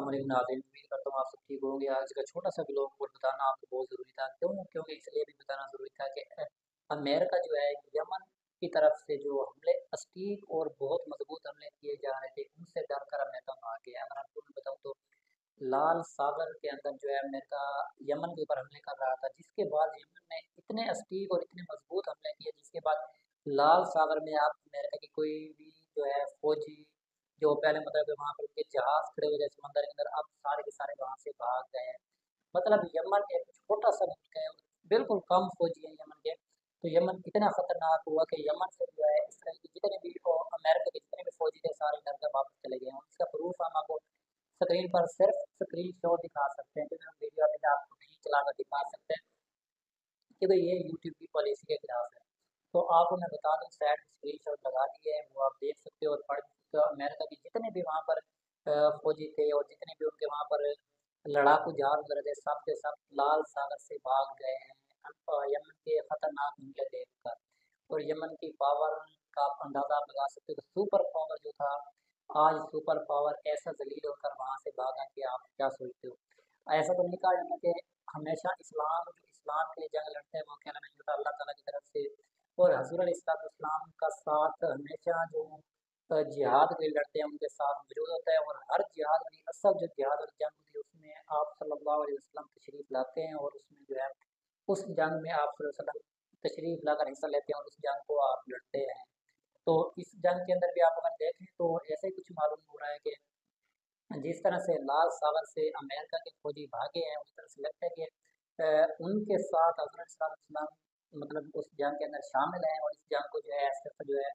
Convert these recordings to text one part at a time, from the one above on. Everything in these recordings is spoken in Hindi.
नाज़रीन, उम्मीद करता हूँ आप सब ठीक होंगे। आज का छोटा सा ब्लॉग और बताना आपको बहुत ज़रूरी था। क्यों? क्योंकि इसलिए भी बताना ज़रूरी था कि अमेरिका जो है यमन की तरफ से जो हमले सटीक और बहुत मजबूत हमले किए जा रहे थे, उनसे डर कर अमेरिका भाग गया। अगर आपको मैं बताऊँ तो लाल सागर के अंदर जो है अमेरिका यमन के ऊपर हमले कर रहा था, जिसके बाद यमन ने इतने सटीक और इतने मजबूत हमले किए, जिसके बाद लाल सागर में आप अमेरिका की कोई भी जो है फौजी जो पहले मतलब कि वहाँ पर उनके जहाज खड़े हुए थे समंदर के अंदर, अब सारे के सारे वहाँ से भाग गए हैं। मतलब यमन एक छोटा सा मुल्क है, बिल्कुल कम फौजी है यमन के। तो यमन इतना खतरनाक हुआ कि यमन से जो है इसराइल के जितने भी और अमेरिका के जितने भी फौजी थे सारे डर कर वापस चले गए हैं। और इसका प्रूफ हम आपको स्क्रीन पर सिर्फ स्क्रीन शॉट दिखा सकते हैं, क्योंकि हम वीडियो अभी आपको नहीं चलाकर दिखा सकते हैं, क्योंकि ये यूट्यूब की पॉलिसी के खिलाफ है। तो आपको मैं बता दूं, साइड स्क्रीन शॉट लगा दिए हैं, वो आप देख सकते हो और पढ़ सकते हो। अमेरिका के जितने भी वहाँ पर फौजी थे और जितने भी उनके वहाँ पर लड़ाकू जहाज वगैरह थे, सब के सब लाल सागर से भाग गए हैं यमन के खतरनाक हमले देखकर। और यमन की पावर का आप अंदाजा आप लगा सकते हो कि सुपर पावर जो था, आज सुपर पावर ऐसा जलील होकर वहां से भागा कि आप क्या सोचते हो। ऐसा तो नहीं कहा जाता कि हमेशा इस्लाम जो इस्लाम के लिए जंग लड़ते हैं वो अकेला नहीं होता, अल्लाह ताला की तरफ से। और हजूर इस्लाम का साथ हमेशा जो जिहाद के लिए लड़ते हैं उनके साथ मौजूद होता है। और हर जिहाद में असल जो जिहाद और जंग होती है उसमें आप सल्लल्लाहु अलैहि वसल्लम तशरीफ लाते हैं, और उसमें जो है उस जंग में आप सल्लल्लाहु अलैहि वसल्लम तशरीफ लाकर हिस्सा लेते हैं और उस जंग को आप लड़ते हैं। तो इस जंग के अंदर भी आप अगर देखें तो ऐसे ही कुछ मालूम हो रहा है कि जिस तरह से लाल सागर से अमेरिका के फौजी भागे हैं, उस तरह से लगता है कि उनके साथ हजरत इस्लाम मतलब उस जंग के अंदर शामिल हैं, और इस जंग को जो है ऐसे जो है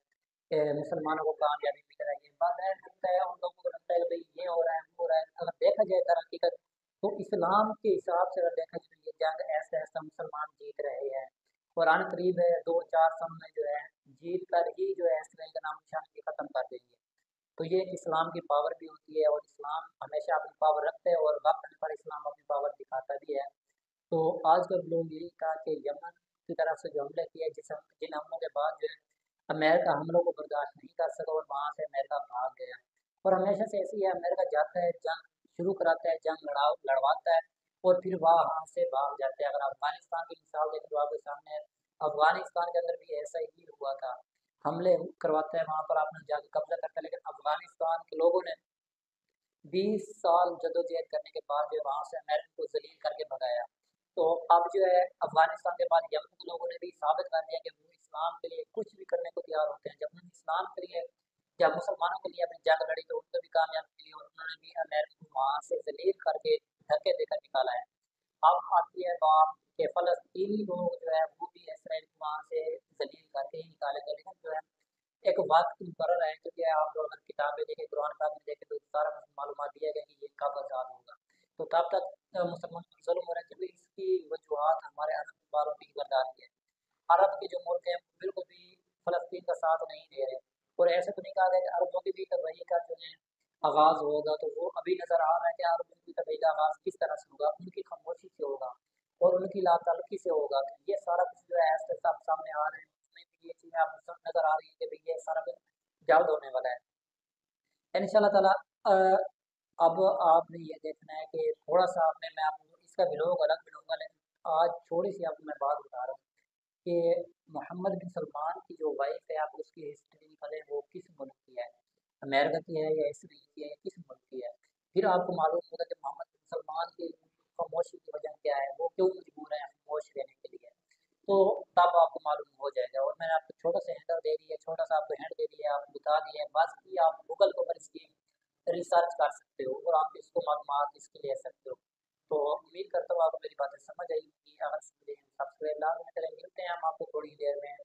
मुसलमानों को कामयाबी मिल रही है। बात है लगता है उन लोगों को लगता है कि भाई ये हो रहा है वो हो रहा है। अगर देखा जाए दर हकीकत तो इस्लाम के हिसाब से अगर देखा जाए तो ये जंग ऐसा ऐसा मुसलमान जीत रहे हैं। और अन करीब है 2-4 साल में जो है जीत कर ही जो है इसराइल का नाम निशान भी खत्म कर देंगे। तो ये एक इस्लाम की पावर भी होती है, और इस्लाम हमेशा अपनी पावर रखता है और वक्त आने पर इस्लाम अपनी पावर दिखाता भी है। तो आज का लोग यही कहा कि यमन की तरफ से जो हमले किए, जिन हमलों के बाद जो है अमेरिका हमलों को बर्दाश्त नहीं कर सका और वहाँ से अमेरिका भाग गया। और हमेशा से ऐसी है, अमेरिका जाता है जंग शुरू कराता है, जंग लड़वाता है और फिर वहाँ से भाग जाते हैं। अगर अफगानिस्तान की मिसाल देखें तो आपके सामने है, अफगानिस्तान के अंदर भी ऐसा ही हुआ था। हमले करवाता है वहाँ पर, आपने जाके कब्जा करता है, लेकिन अफगानिस्तान के लोगों ने 20 साल जदोजहद करने के बाद जो है वहाँ से अमेरिका को जलील करके भगाया। तो अब जो है अफगानिस्तान के बाद यमन के लोगों ने भी साबित कर दिया कि वो इस्लाम के लिए कुछ भी करने को तैयार होते हैं। जब उन्होंने इस्लाम के लिए, जब मुसलमानों के लिए अपनी जंग लड़ी तो उनको भी कामयाब मिली, और उन्होंने भी अमेरिका को वहाँ से जलील करके धक्के देकर निकाला है। अब आती है बात कि फलस्तीनी लोग जो है वो भी इसराइल को वहाँ से जलील करके ही निकालेंगे, लेकिन जो है एक वक्त मुकर्रर है। क्योंकि आप लोग अगर किताबें देखें, कुरान पाक में देखें तो सारा मालूमात दिया गया कि ये कब आज़ाद होगा। तो तब तक मुसलमान पर जुल्म हो रहा है, क्योंकि इसकी वजूहत हमारे अरब वालों की बरदारी है। अरब के जो मुल्क हैं वो बिल्कुल भी फलस्तीन का साथ नहीं दे रहे। और ऐसे तो नहीं कहा गया कि अरबों की भी तबाही का जो है आगाज़ होगा, तो वो अभी नज़र आ रहा है कि अरबों की तबाही का आगाज़ किस तरह से होगा, उनकी खामोशी से होगा और उनकी लाताल्लुकी से होगा। तो ये सारा कुछ जो है ऐसे सब सामने आ रहे हैं, उसमें भी ये चीज़ें आपको सब नज़र आ रही है कि भाई ये सारा कुछ जल्द होने वाला है इंशाल्लाह ताला। अब आपने ये देखना है कि थोड़ा सा आपने, मैं आपको इसका विलोग अलग बनाऊंगा, लेकिन आज थोड़ी सी आपको मैं बात बता रहा हूँ कि मोहम्मद बिन सलमान की जो वाइफ है, आप उसकी हिस्ट्री निकालें वो किस मुल्क की है, अमेरिका की है या इसराइल की है या किस मुल्क की है। फिर आपको मालूम होगा कि मोहम्मद बिन सलमान की खामोशी की वजह क्या है, वो क्यों मजबूर है खामोश रहने के लिए। तो तब आपको मालूम हो जाएगा। और मैंने आपको छोटा सा हैंडल दे दिया, छोटा सा आपको हैंड दे दिया, आपको बता दिया है, बस कि आप गूगल के ऊपर इसकी रिसर्च कर सकते हो और आप इसको मालूमात इसकी ले सकते हो। तो उम्मीद करता हूँ आपको मेरी बातें समझ आई होंगी। अगर सब्सक्राइब लाजमी करें, मिलते हैं हम आपको थोड़ी देर में